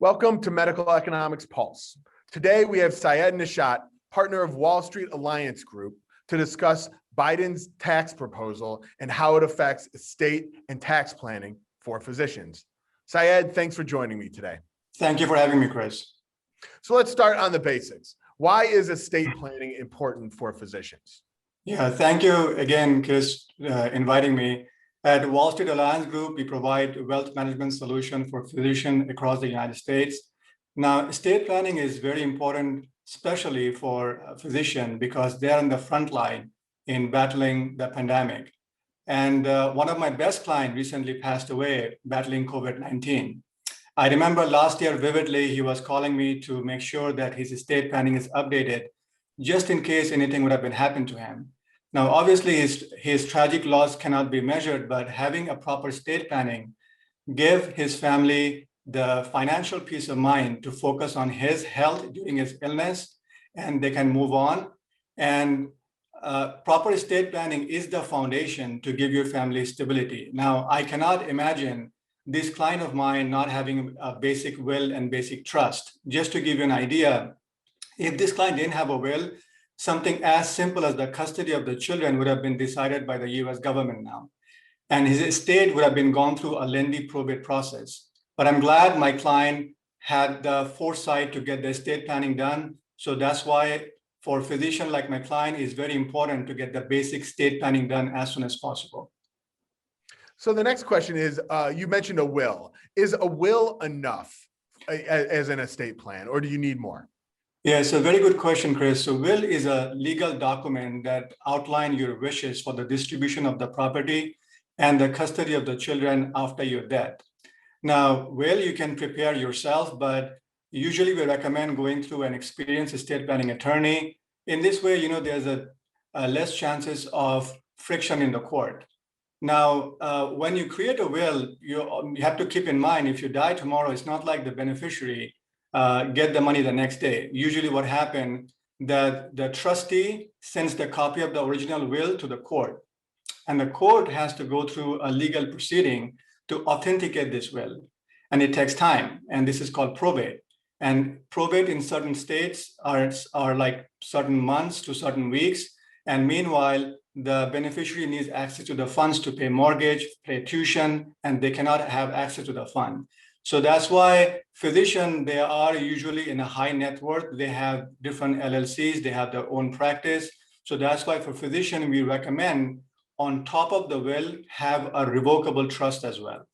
Welcome to Medical Economics Pulse. Today we have Syed Nishat, partner of Wall Street Alliance Group, to discuss Biden's tax proposal and how it affects estate and tax planning for physicians. Syed, thanks for joining me today. Thank you for having me, Chris. So let's start on the basics. Why is estate planning important for physicians? Yeah, thank you again, Chris, inviting me. At Wall Street Alliance Group, we provide wealth management solution for physicians across the United States. Now, estate planning is very important, especially for a physician, because they're on the front line in battling the pandemic. And one of my best clients recently passed away battling COVID-19. I remember last year vividly, he was calling me to make sure that his estate planning is updated, just in case anything would have been happened to him. Now, obviously, his tragic loss cannot be measured, but having a proper estate planning give his family the financial peace of mind to focus on his health during his illness, and they can move on. And proper estate planning is the foundation to give your family stability. Now, I cannot imagine this client of mine not having a basic will and basic trust. Just to give you an idea, if this client didn't have a will, something as simple as the custody of the children would have been decided by the US government now. And his estate would have been gone through a lengthy probate process. But I'm glad my client had the foresight to get the estate planning done. So that's why for a physician like my client, it's very important to get the basic estate planning done as soon as possible. So the next question is, you mentioned a will. Is a will enough as an estate plan, or do you need more? Yeah, it's a very good question, Chris. So will is a legal document that outlines your wishes for the distribution of the property and the custody of the children after your death. Now, will you can prepare yourself, but usually we recommend going through an experienced estate planning attorney. In this way, there's a less chances of friction in the court. Now, when you create a will, you have to keep in mind, if you die tomorrow, it's not like the beneficiary get the money the next day. Usually what happened, that the trustee sends the copy of the original will to the court, and the court has to go through a legal proceeding to authenticate this will. And it takes time, and this is called probate. And probate in certain states are like certain months to certain weeks. And meanwhile, the beneficiary needs access to the funds to pay mortgage, pay tuition, and they cannot have access to the fund. So that's why physicians, they are usually in a high net worth. They have different LLCs, they have their own practice. So that's why for physician, we recommend on top of the will, have a revocable trust as well.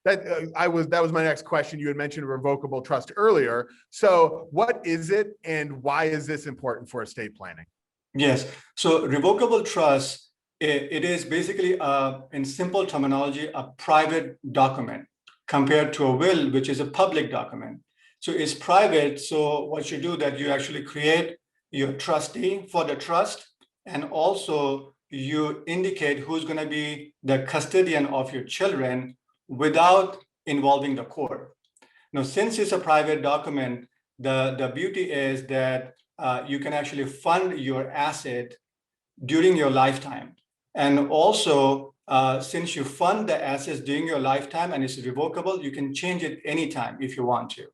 That was my next question. You had mentioned a revocable trust earlier. So what is it and why is this important for estate planning? Yes, so revocable trust, it is basically, in simple terminology, a private document compared to a will, which is a public document. So it's private. So what you do that you actually create your trustee for the trust, and also you indicate who's going to be the custodian of your children without involving the court. Now, since it's a private document, the beauty is that you can actually fund your asset during your lifetime. And also, since you fund the assets during your lifetime and it's revocable, you can change it anytime if you want to.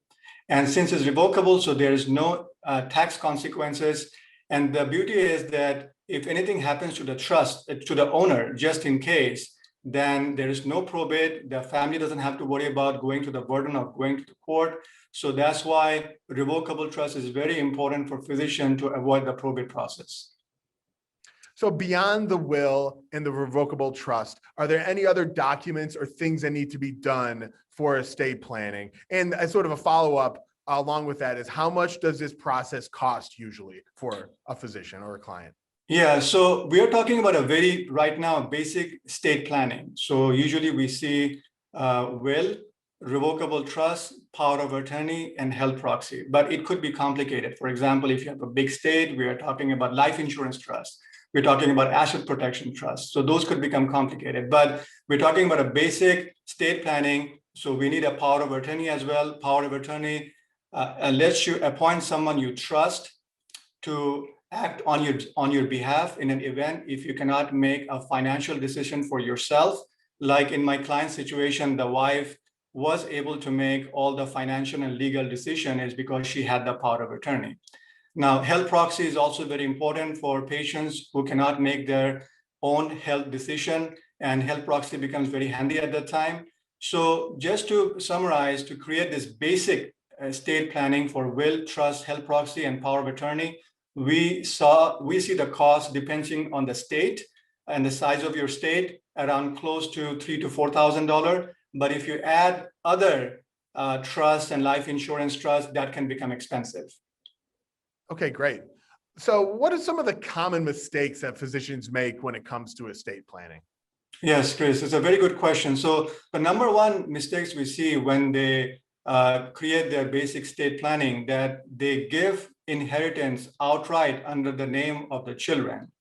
And since it's revocable, so there is no tax consequences. And the beauty is that if anything happens to the trust, to the owner, just in case, then there is no probate. The family doesn't have to worry about going to the burden of going to the court. So that's why revocable trust is very important for physicians to avoid the probate process. So beyond the will and the revocable trust, are there any other documents or things that need to be done for estate planning? And as sort of a follow-up along with that is, how much does this process cost usually for a physician or a client? Yeah, so we are talking about right now, basic estate planning. So usually we see will, revocable trust, power of attorney, and health proxy, but it could be complicated. For example, if you have a big estate, we are talking about life insurance trust. We're talking about asset protection trust. So those could become complicated, but we're talking about a basic estate planning. So we need a power of attorney as well. Power of attorney lets you appoint someone you trust to act on your behalf in an event if you cannot make a financial decision for yourself. Like in my client's situation, the wife was able to make all the financial and legal decision is because she had the power of attorney. Now, health proxy is also very important for patients who cannot make their own health decision, and health proxy becomes very handy at that time. So just to summarize, to create this basic estate planning for will, trust, health proxy, and power of attorney, we see the cost depending on the state and the size of your state around close to $3,000 to $4,000. But if you add other trusts and life insurance trusts, that can become expensive. Okay, great. So what are some of the common mistakes that physicians make when it comes to estate planning? Yes, Chris, it's a very good question. So the number one mistakes we see when they create their basic estate planning, that they give inheritance outright under the name of the children.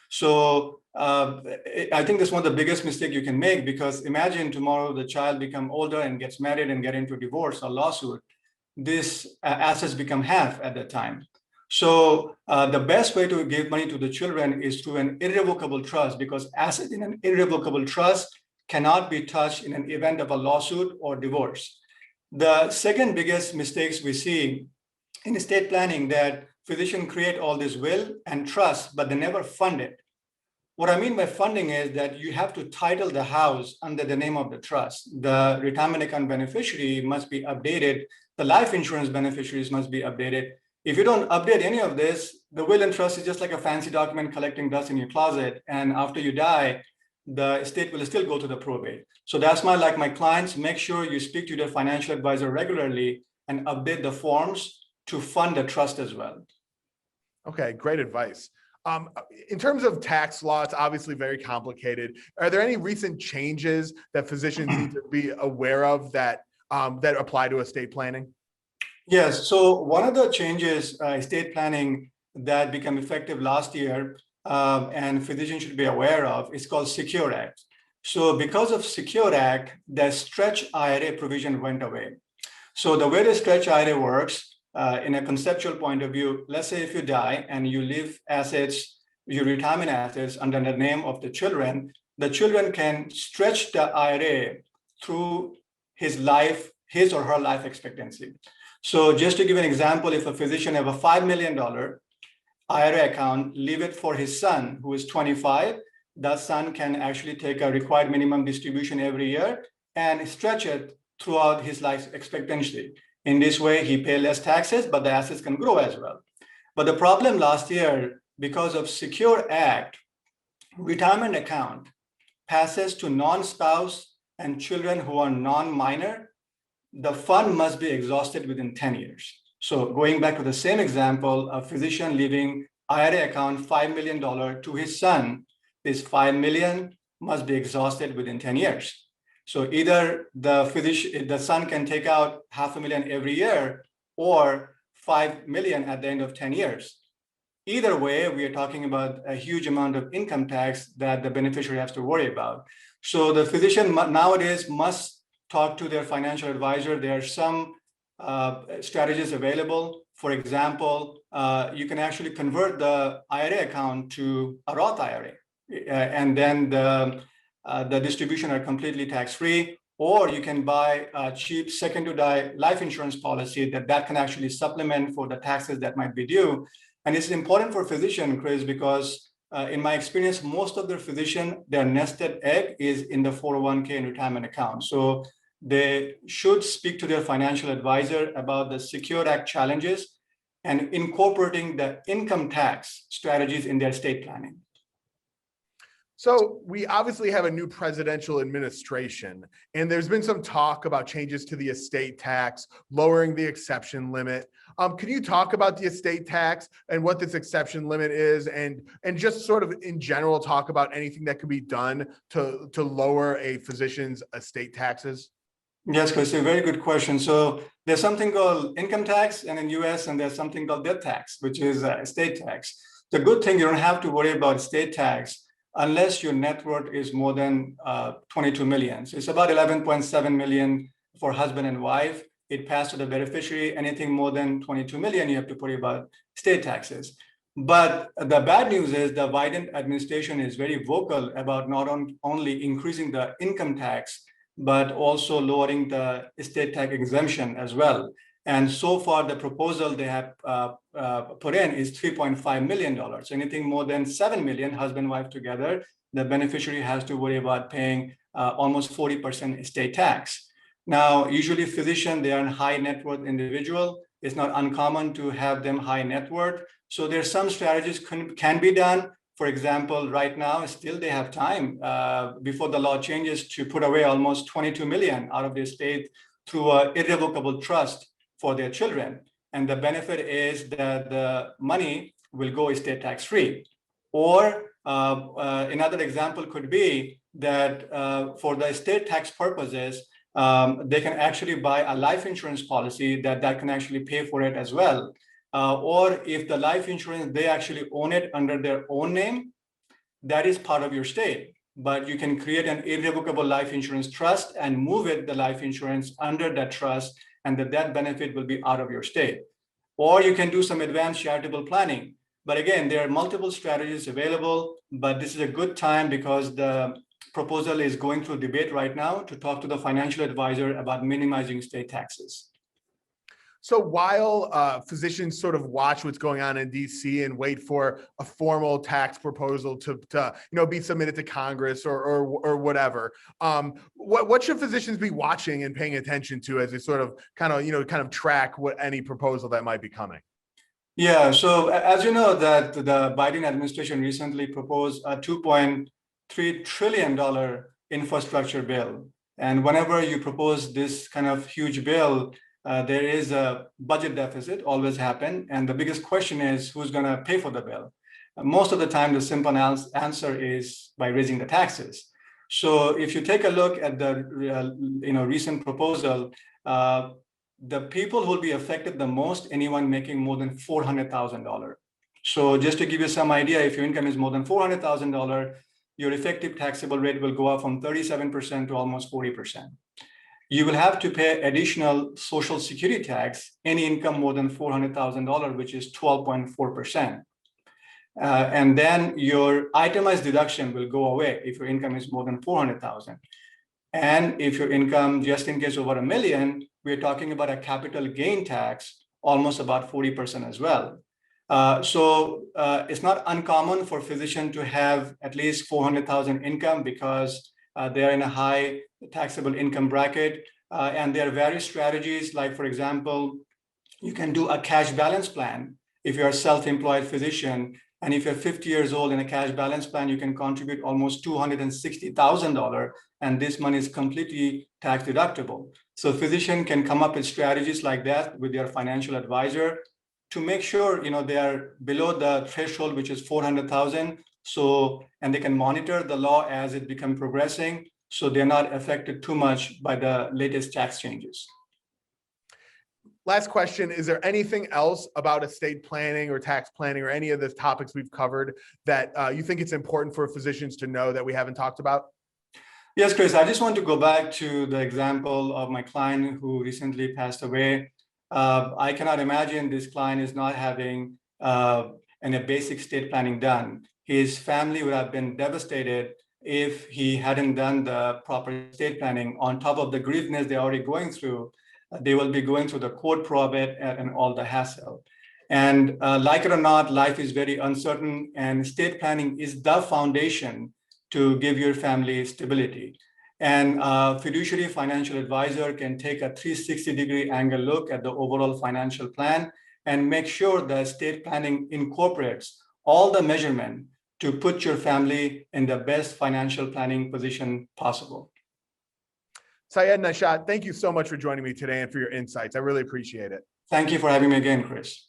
So I think that's one of the biggest mistakes you can make, because imagine tomorrow the child become older and gets married and get into a divorce or lawsuit. This assets become half at that time. So the best way to give money to the children is through an irrevocable trust, because assets in an irrevocable trust cannot be touched in an event of a lawsuit or divorce. The second biggest mistakes we see in estate planning, that physicians create all this will and trust, but they never fund it. What I mean by funding is that you have to title the house under the name of the trust. The retirement account beneficiary must be updated. The life insurance beneficiaries must be updated. If you don't update any of this, the will and trust is just like a fancy document collecting dust in your closet. And after you die, the estate will still go to the probate. So that's my clients, make sure you speak to their financial advisor regularly and update the forms to fund the trust as well. Okay, great advice. In terms of tax law, it's obviously very complicated. Are there any recent changes that physicians need to be aware of that that apply to estate planning? Yes. So one of the changes, estate planning, that became effective last year, and physicians should be aware of, is called Secure Act. So because of Secure Act, the stretch IRA provision went away. So the way the stretch IRA works, in a conceptual point of view, let's say if you die and you leave assets, your retirement assets under the name of the children can stretch the IRA through his or her life expectancy. So just to give an example, if a physician have a $5 million IRA account, leave it for his son who is 25, that son can actually take a required minimum distribution every year and stretch it throughout his life expectancy. In this way, he pays less taxes, but the assets can grow as well. But the problem last year, because of Secure Act, retirement account passes to non-spouse and children who are non-minor, the fund must be exhausted within 10 years. So going back to the same example, a physician leaving IRA account $5 million to his son, this $5 million must be exhausted within 10 years. So either the son can take out $500,000 every year or $5 million at the end of 10 years. Either way, we are talking about a huge amount of income tax that the beneficiary has to worry about. So the physician nowadays must talk to their financial advisor. There are some strategies available. For example, you can actually convert the IRA account to a Roth IRA, and then the distribution are completely tax-free. Or you can buy a cheap second-to-die life insurance policy that can actually supplement for the taxes that might be due. And it's important for physician, Chris, because in my experience, most of their physician, their nested egg is in the 401k and retirement account. So they should speak to their financial advisor about the Secure Act challenges and incorporating the income tax strategies in their estate planning. So we obviously have a new presidential administration, and there's been some talk about changes to the estate tax, lowering the exception limit. Can you talk about the estate tax and what this exception limit is, and just sort of in general talk about anything that can be done to lower a physician's estate taxes? Yes, Chris, a very good question. So there's something called income tax in the US, and there's something called death tax, which is estate tax. The good thing, you don't have to worry about estate tax unless your net worth is more than 22 million. So it's about 11.7 million for husband and wife. It passed to the beneficiary. Anything more than 22 million, you have to worry about state taxes. But the bad news is the Biden administration is very vocal about not only increasing the income tax, but also lowering the estate tax exemption as well. And so far, the proposal they have put in is $3.5 million. So anything more than 7 million, husband, wife together, the beneficiary has to worry about paying almost 40% estate tax. Now, usually physician, they are a high net worth individual. It's not uncommon to have them high net worth. So there's some strategies can be done. For example, right now, still they have time before the law changes to put away almost 22 million out of the estate through an irrevocable trust for their children. And the benefit is that the money will go estate tax free. Or another example could be that for the estate tax purposes, they can actually buy a life insurance policy that can actually pay for it as well. Or if the life insurance, they actually own it under their own name, that is part of your estate. But you can create an irrevocable life insurance trust and move it, the life insurance, under that trust, and that benefit will be out of your estate. Or you can do some advanced charitable planning. But again, there are multiple strategies available, but this is a good time because the proposal is going through debate right now to talk to the financial advisor about minimizing state taxes. So while physicians sort of watch what's going on in DC and wait for a formal tax proposal to be submitted to Congress or whatever, what should physicians be watching and paying attention to as they sort of kind of track what any proposal that might be coming? Yeah, so as you know, that the Biden administration recently proposed a $2.3 trillion infrastructure bill. And whenever you propose this kind of huge bill, there is a budget deficit, always happen. And the biggest question is who's going to pay for the bill? Most of the time, the simple answer is by raising the taxes. So if you take a look at the recent proposal, the people who will be affected the most, anyone making more than $400,000. So just to give you some idea, if your income is more than $400,000, your effective taxable rate will go up from 37% to almost 40%. You will have to pay additional Social Security tax, any income more than $400,000, which is 12.4%. And then your itemized deduction will go away if your income is more than 400,000. And if your income, just in case over $1 million, we're talking about a capital gain tax, almost about 40% as well. So it's not uncommon for a physician to have at least 400,000 income because they're in a high taxable income bracket. And there are various strategies, like, for example, you can do a cash balance plan if you're a self-employed physician. And if you're 50 years old in a cash balance plan, you can contribute almost $260,000, and this money is completely tax deductible. So a physician can come up with strategies like that with their financial advisor to make sure they are below the threshold, which is 400,000. So, and they can monitor the law as it becomes progressing, so they're not affected too much by the latest tax changes. Last question, is there anything else about estate planning or tax planning or any of the topics we've covered that you think it's important for physicians to know that we haven't talked about? Yes, Chris, I just want to go back to the example of my client who recently passed away. I cannot imagine this client is not having a basic estate planning done. His family would have been devastated if he hadn't done the proper estate planning. On top of the grievance they're already going through, they will be going through the court probate and all the hassle. And like it or not, life is very uncertain, and estate planning is the foundation to give your family stability. And fiduciary financial advisor can take a 360-degree angle look at the overall financial plan and make sure the estate planning incorporates all the measurement to put your family in the best financial planning position possible. Syed Nishat, thank you so much for joining me today and for your insights. I really appreciate it. Thank you for having me again, Chris.